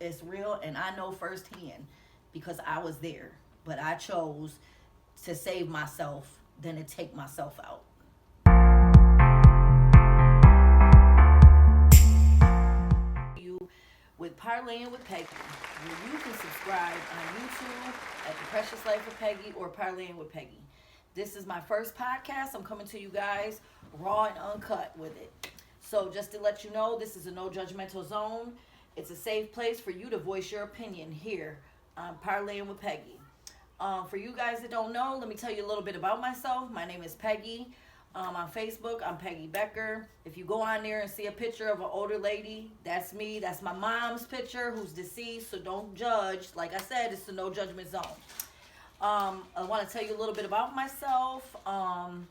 It's real, and I know firsthand because I was there. But I chose to save myself than to take myself out. You with Parleying with Peggy, where you can subscribe on YouTube at The Precious Life of Peggy or Parleying with Peggy. This is my first podcast. I'm coming to you guys raw and uncut with it. So just to let you know, this is a no judgmental zone. It's a safe place for you to voice your opinion here on Parleying with Peggy. For you guys that don't know, let me tell you a little bit about myself. My name is Peggy. On Facebook, I'm Peggy Becker. If you go on there and see a picture of an older lady, that's me. That's my mom's picture who's deceased, so don't judge. Like I said, it's a no judgment zone. I want to tell you a little bit about myself. I'm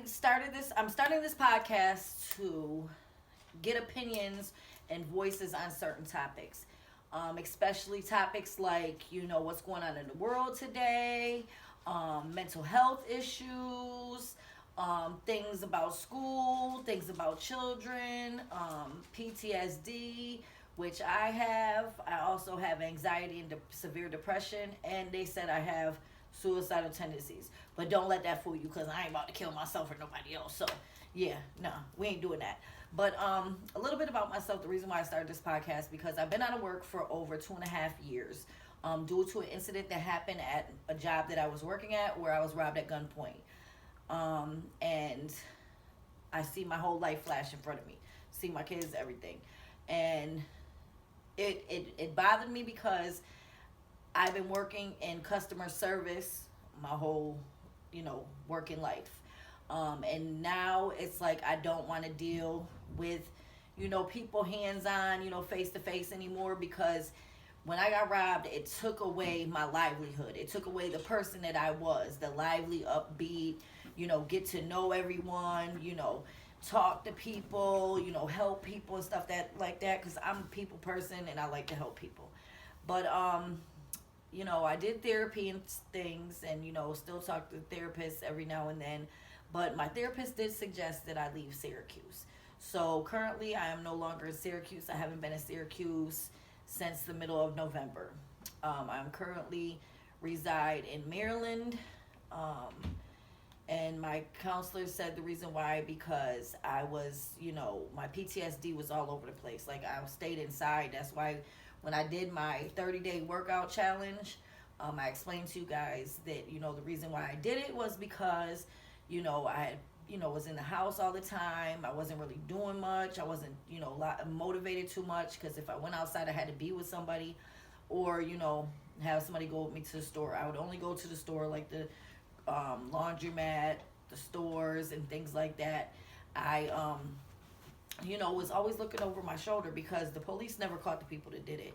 starting this podcast to get opinions and voices on certain topics. Especially topics like, what's going on in the world today, mental health issues, things about school, things about children, PTSD, which I have. I also have anxiety and severe depression, and they said I have suicidal tendencies. But don't let that fool you, because I ain't about to kill myself or nobody else. So, yeah, no, we ain't doing that. But a little bit about myself, the reason why I started this podcast, because I've been out of work for over 2.5 years due to an incident that happened at a job that I was working at where I was robbed at gunpoint. And I see my whole life flash in front of me, see my kids, everything. And it bothered me because I've been working in customer service my whole, working life. And now it's like I don't want to deal with, people hands-on, face to face anymore, because when I got robbed, it took away my livelihood. It took away the person that I was, the lively, upbeat, get to know everyone, talk to people, help people and stuff like that, because I'm a people person and I like to help people. But, I did therapy and things, and, still talk to therapists every now and then. But my therapist did suggest that I leave Syracuse. So currently I am no longer in Syracuse. I haven't been in Syracuse since the middle of November. I'm currently reside in Maryland. And my counselor said the reason why, because I was, my PTSD was all over the place. Like, I stayed inside. That's why when I did my 30-day workout challenge, I explained to you guys that, the reason why I did it was because I was in the house all the time. I wasn't really doing much. I wasn't, motivated too much, because if I went outside, I had to be with somebody or, have somebody go with me to the store. I would only go to the store, like the laundromat, the stores, and things like that. I, was always looking over my shoulder because the police never caught the people that did it.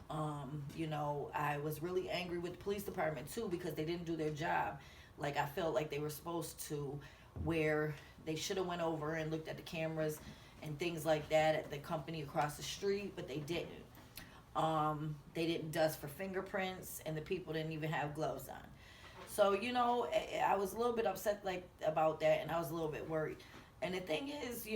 I was really angry with the police department, too, because they didn't do their job. Like, I felt like they were supposed to, where they should have went over and looked at the cameras and things like that at the company across the street, but they didn't. They didn't dust for fingerprints, and the people didn't even have gloves on. So, I was a little bit upset about that, and I was a little bit worried. And the thing is,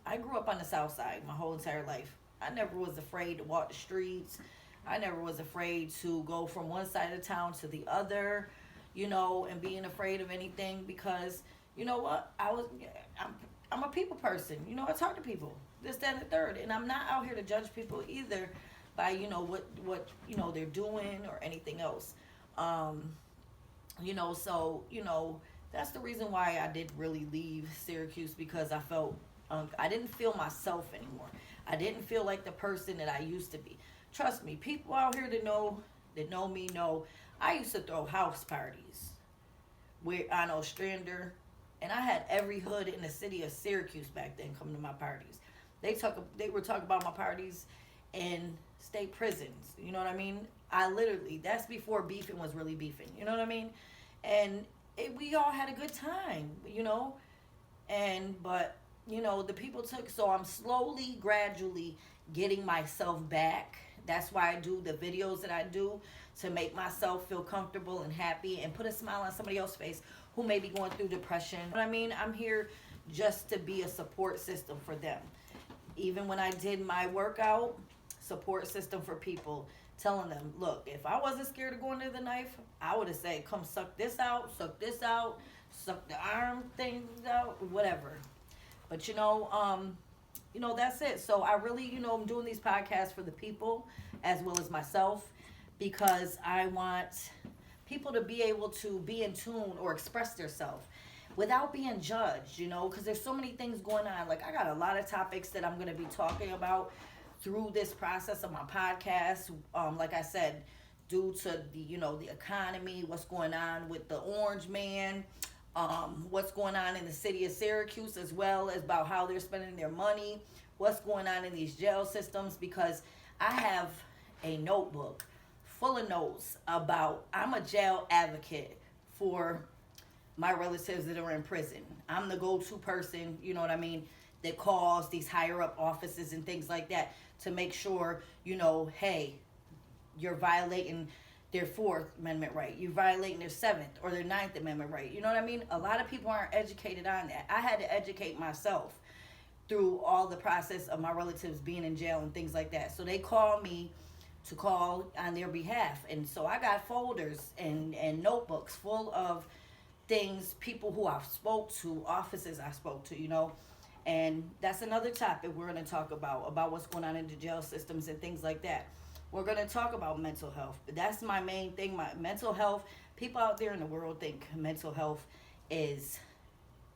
I grew up on the South Side my whole entire life. I never was afraid to walk the streets. I never was afraid to go from one side of town to the other, and being afraid of anything, because, you know what, I'm a people person. I talk to people, this, that, and the third, and I'm not out here to judge people either by, what they're doing or anything else. So, that's the reason why I did really leave Syracuse, because I felt, I didn't feel myself anymore. I didn't feel like the person that I used to be. Trust me, people out here that know me know I used to throw house parties on Ostrander, and I had every hood in the city of Syracuse back then come to my parties. They were talking about my parties in state prisons. You know what I mean? That's before beefing was really beefing. You know what I mean? And we all had a good time, but the people so I'm slowly, gradually getting myself back. That's why I do the videos that I do, to make myself feel comfortable and happy and put a smile on somebody else's face who may be going through depression. But I'm here just to be a support system for them. Even when I did my workout support system for people, telling them, look, if I wasn't scared of going to the knife, I would have said, come suck this out, suck the arm things out, whatever. But that's it. So I really, I'm doing these podcasts for the people as well as myself, because I want people to be able to be in tune or express themselves without being judged, because there's so many things going on. Like, I got a lot of topics that I'm going to be talking about through this process of my podcast. Like I said, due to the economy, what's going on with the Orange Man, what's going on in the city of Syracuse, as well as about how they're spending their money, what's going on in these jail systems, because I have a notebook full of notes about, I'm a jail advocate for my relatives that are in prison. I'm the go-to person, you know what I mean, that calls these higher up offices and things like that to make sure, hey, you're violating their Fourth Amendment right. You're violating their Seventh or their Ninth Amendment right. You know what I mean? A lot of people aren't educated on that. I had to educate myself through all the process of my relatives being in jail and things like that. So they call me to call on their behalf. And so I got folders and notebooks full of things, people who I've spoke to, offices I spoke to, and that's another topic we're going to talk about what's going on in the jail systems and things like that. We're going to talk about mental health. That's my main thing, my mental health. People out there in the world think mental health is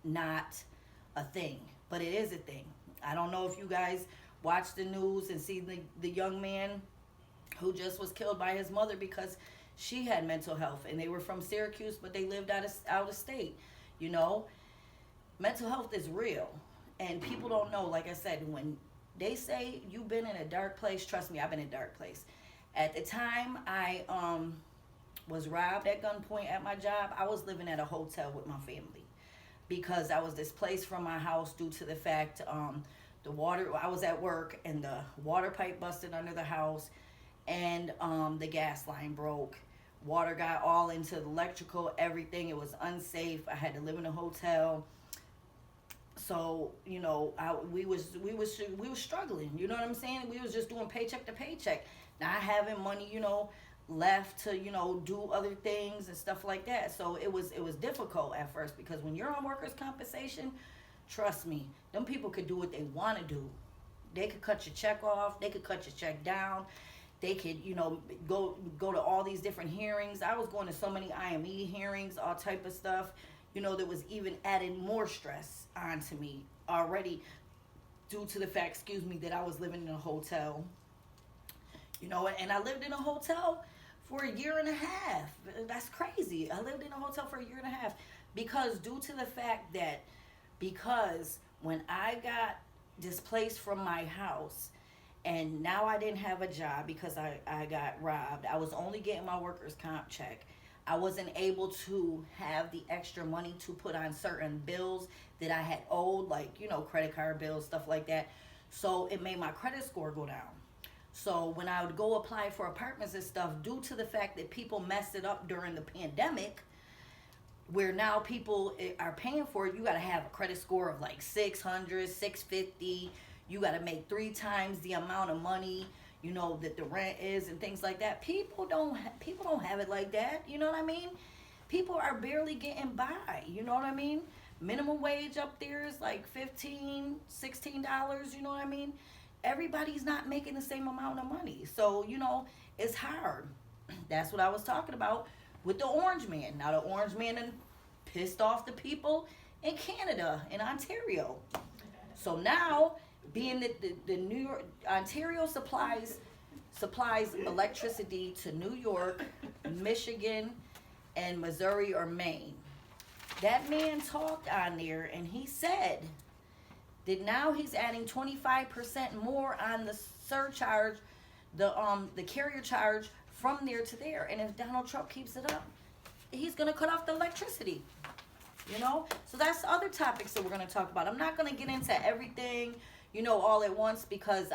not a thing, but it is a thing. I don't know if you guys watch the news and see the young man who just was killed by his mother because she had mental health, and they were from Syracuse, but they lived out of state. Mental health is real, and people don't know. Like I said, when they say you've been in a dark place, trust me, I've been in a dark place. At the time I was robbed at gunpoint at my job, I was living at a hotel with my family because I was displaced from my house due to the fact the water. I was at work and the water pipe busted under the house, and the gas line broke. Water got all into the electrical, everything. It was unsafe. I had to live in a hotel. So, we was struggling. You know what I'm saying? We was just doing paycheck to paycheck, not having money, left to, do other things and stuff like that. So it was difficult at first, because when you're on workers' compensation, trust me, them people could do what they want to do. They could cut your check off. They could cut your check down. They could, go to all these different hearings. I was going to so many IME hearings, all type of stuff, that was even adding more stress onto me already due to the fact, that I was living in a hotel, and I lived in a hotel for a year and a half. That's crazy. I lived in a hotel for a year and a half because when I got displaced from my house, and now I didn't have a job because I got robbed. I was only getting my workers' comp check. I wasn't able to have the extra money to put on certain bills that I had owed, like, credit card bills, stuff like that. So it made my credit score go down. So when I would go apply for apartments and stuff, due to the fact that people messed it up during the pandemic, where now people are paying for it, you got to have a credit score of like 600, 650. You got to make 3 times the amount of money, that the rent is and things like that. People don't have it like that. You know what I mean? People are barely getting by. You know what I mean? Minimum wage up there is like $15, $16. You know what I mean? Everybody's not making the same amount of money. So, it's hard. That's what I was talking about with the Orange Man. Now, the Orange Man done pissed off the people in Canada, in Ontario. So now, being that the New York, Ontario supplies electricity to New York, Michigan, and Missouri or Maine. That man talked on there, and he said that now he's adding 25% more on the surcharge, the carrier charge from there to there. And if Donald Trump keeps it up, he's gonna cut off the electricity. So that's other topics that we're gonna talk about. I'm not gonna get into everything, all at once, because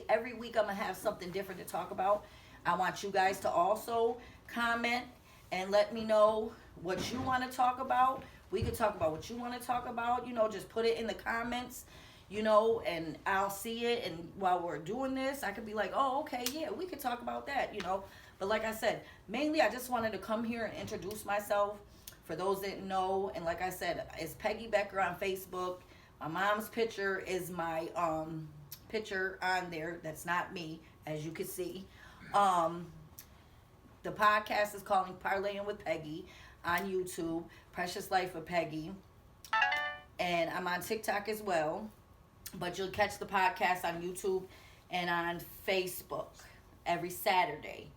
every week I'm going to have something different to talk about. I want you guys to also comment and let me know what you want to talk about. We could talk about what you want to talk about. Just put it in the comments. you know, and I'll see it. And while we're doing this, I could be like, oh, okay, yeah, we could talk about that, you know. But like I said, mainly I just wanted to come here and introduce myself for those that didn't know. And like I said, it's Peggy Becker on Facebook. My mom's picture is my picture on there. That's not me, as you can see. The podcast is calling Parleying with Peggy on YouTube. Precious Life of Peggy. And I'm on TikTok as well. But you'll catch the podcast on YouTube and on Facebook every Saturday.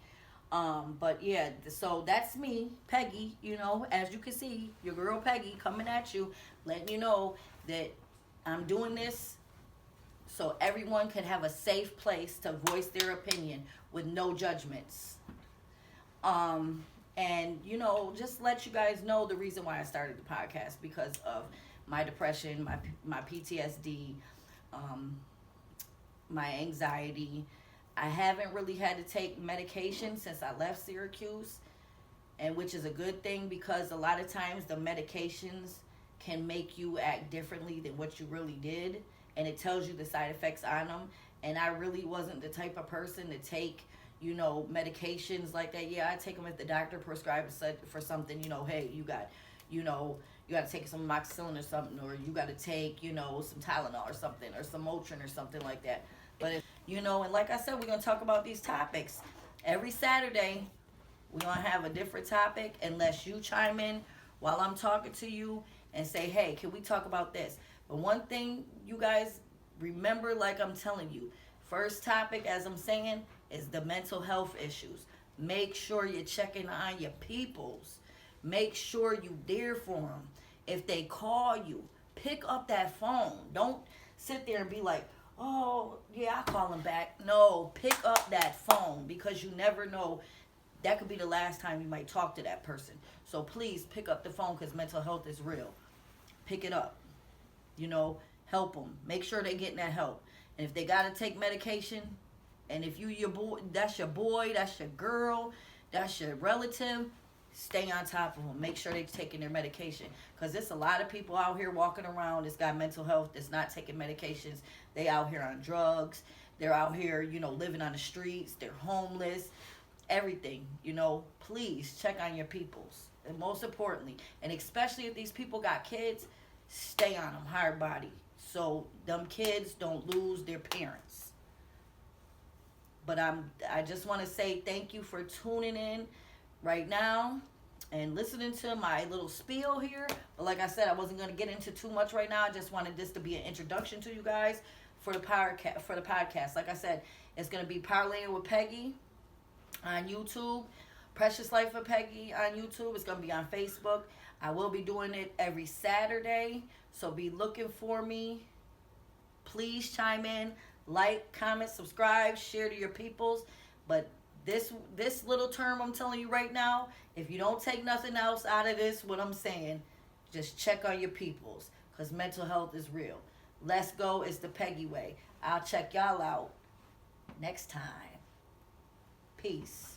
But yeah, so that's me, Peggy, you know, as you can see, your girl Peggy coming at you, letting you know that I'm doing this so everyone can have a safe place to voice their opinion with no judgments. And, you know, just let you guys know the reason why I started the podcast, because of my depression, my PTSD, my anxiety. I haven't really had to take medication since I left Syracuse, and which is a good thing, because a lot of times the medications can make you act differently than what you really did, and it tells you the side effects on them. And I really wasn't the type of person to take, you know, medications like that. Yeah, I take them if the doctor prescribes for something, you know, hey, you got, you know, you got to take some amoxicillin or something, or you got to take, you know, some Tylenol or something, or some Motrin or something like that. But, you know, and like I said, we're going to talk about these topics. Every Saturday, we're going to have a different topic, unless you chime in while I'm talking to you and say, hey, can we talk about this? But one thing, you guys, remember, like I'm telling you, first topic, as I'm saying, is the mental health issues. Make sure you're checking on your peoples. Make sure you there for them. If they call you, pick up that phone. Don't sit there and be like, oh, yeah, I'll call them back. No, pick up that phone, because you never know. That could be the last time you might talk to that person. So please pick up the phone, because mental health is real. Pick it up. You know, help them. Make sure they're getting that help. And if they got to take medication, and if your boy, that's your girl, that's your relative, stay on top of them. Make sure they're taking their medication. Because there's a lot of people out here walking around that's got mental health, that's not taking medications. They out here on drugs. They're out here, you know, living on the streets. They're homeless. Everything, you know. Please check on your peoples. And most importantly, and especially if these people got kids, stay on them hard body, so them kids don't lose their parents. But I just want to say thank you for tuning in right now and listening to my little spiel here. But like I said, I wasn't going to get into too much right now. I just wanted this to be an introduction to you guys for the podcast. Like I said, it's going to be Parlaying with Peggy on YouTube. Precious Life of Peggy on YouTube. It's going to be on Facebook. I will be doing it every Saturday, so be looking for me. Please chime in, like, comment, subscribe, share to your peoples. But this little term I'm telling you right now, if you don't take nothing else out of this, what I'm saying, just check on your peoples, because mental health is real. Let's go. It's the Peggy way. I'll check y'all out next time. Peace.